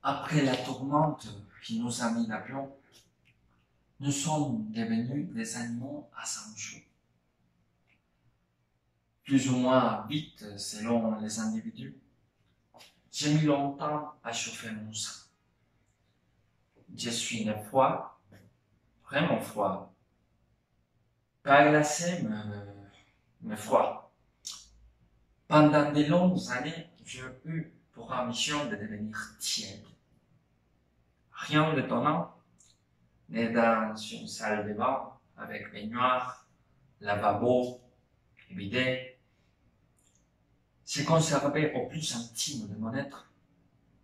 Après la tourmente qui nous a mis d'aplomb, nous sommes devenus des animaux à sang chaud. Plus ou moins vite selon les individus. J'ai mis longtemps à chauffer mon sang. Je suis né froid, vraiment froid. Pas glacé, mais froid. Pendant de longues années, j'ai eu pour ambition de devenir tiède. Rien d'étonnant, né dans une salle de bain avec baignoire, lavabo et bidet. J'ai conservé au plus intime de mon être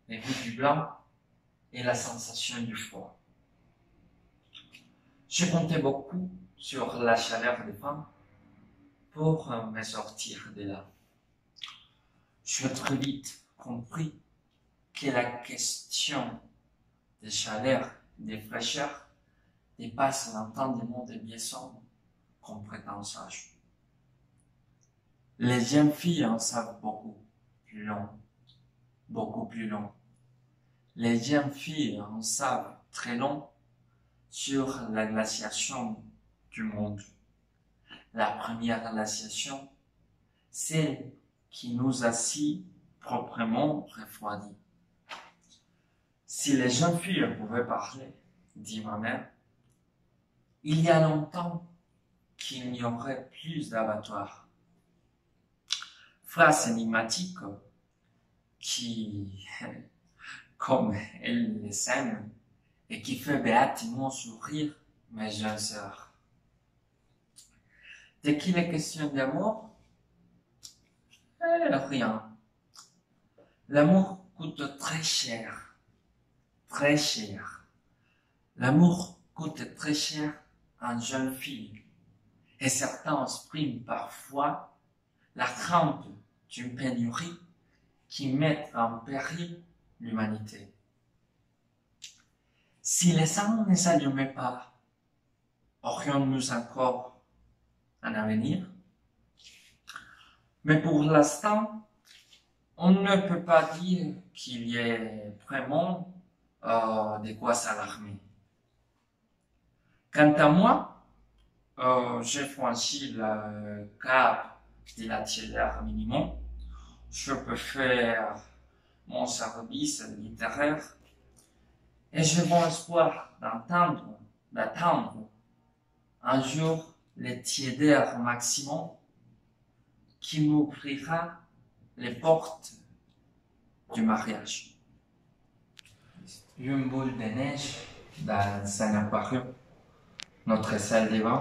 les goûts du blanc et la sensation du froid. Je comptais beaucoup sur la chaleur des femmes pour me sortir de là. J'ai très vite compris que la question de chaleur, de fraîcheur, dépasse l'entendement des biaisons qu'on prétend sages. Les jeunes filles en savent beaucoup plus long, beaucoup plus long. Les jeunes filles en savent très long sur la glaciation du monde. La première glaciation, celle qui nous a si proprement refroidis. Si les jeunes filles pouvaient parler, dit ma mère, il y a longtemps qu'il n'y aurait plus d'abattoirs. Phrase énigmatique qui, comme elle les aime, et qui fait béatement sourire mes jeunes sœurs. Dès qu'il est question d'amour, rien. L'amour coûte très cher, très cher. L'amour coûte très cher à une jeune fille, et certains expriment parfois la crainte d'une pénurie qui met en péril l'humanité. Si les âmes ne s'allumaient pas, aurions-nous encore un avenir? Mais pour l'instant, on ne peut pas dire qu'il y ait vraiment de quoi s'alarmer. Quant à moi, j'ai franchi le cap de la tiers minimum. Je peux faire mon service littéraire et j'ai bon espoir d'attendre un jour le tiédeur maximum qui m'ouvrira les portes du mariage. Une boule de neige dans un aquarium, notre salle de bain,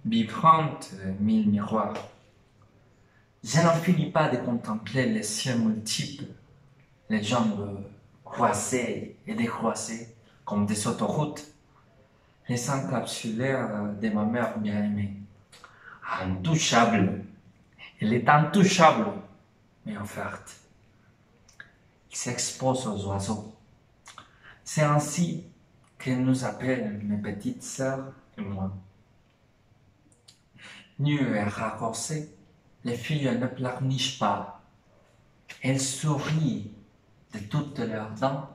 vibrante mille miroirs. Je n'en finis pas de contempler les cieux multiples, les jambes croisées et décroisées comme des autoroutes, les encapsulaires de ma mère bien-aimée. Intouchable, elle est intouchable, mais offerte. Il s'expose aux oiseaux. C'est ainsi qu'elle nous appelle mes petites sœurs et moi. Nues et raccourcies, les filles ne pleurnichent pas. Elles sourient de toutes leurs dents,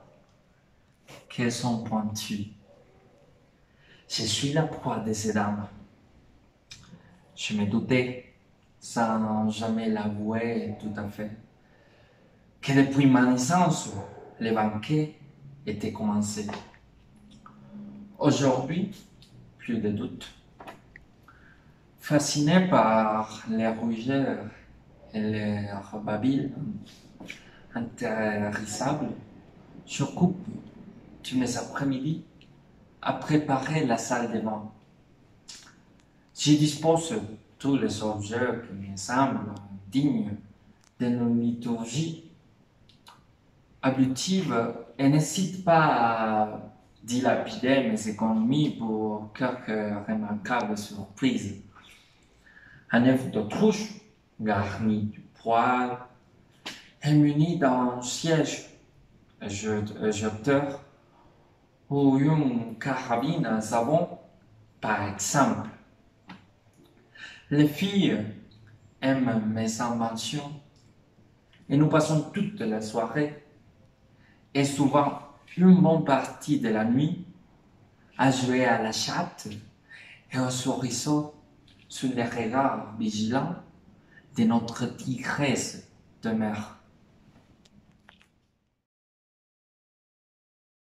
qu'elles sont pointues. Je suis la proie de ces dames. Je me doutais, sans jamais l'avouer tout à fait, que depuis ma naissance, les banquets étaient commencés. Aujourd'hui, plus de doute. Fasciné par les rougeurs et les babilles intarissables, je coupe tous mes après-midi à préparer la salle de bain. J'y dispose tous les objets qui me semblent dignes de nos liturgies abrutives et n'hésite pas à dilapider mes économies pour quelques remarquables surprises. Un œuf d'autruche garni du poil est muni d'un siège éjecteur ou une carabine à savon, par exemple. Les filles aiment mes inventions et nous passons toute la soirée et souvent puis une bonne partie de la nuit à jouer à la chatte et au souriceau sous les regards vigilants de notre tigresse de mer.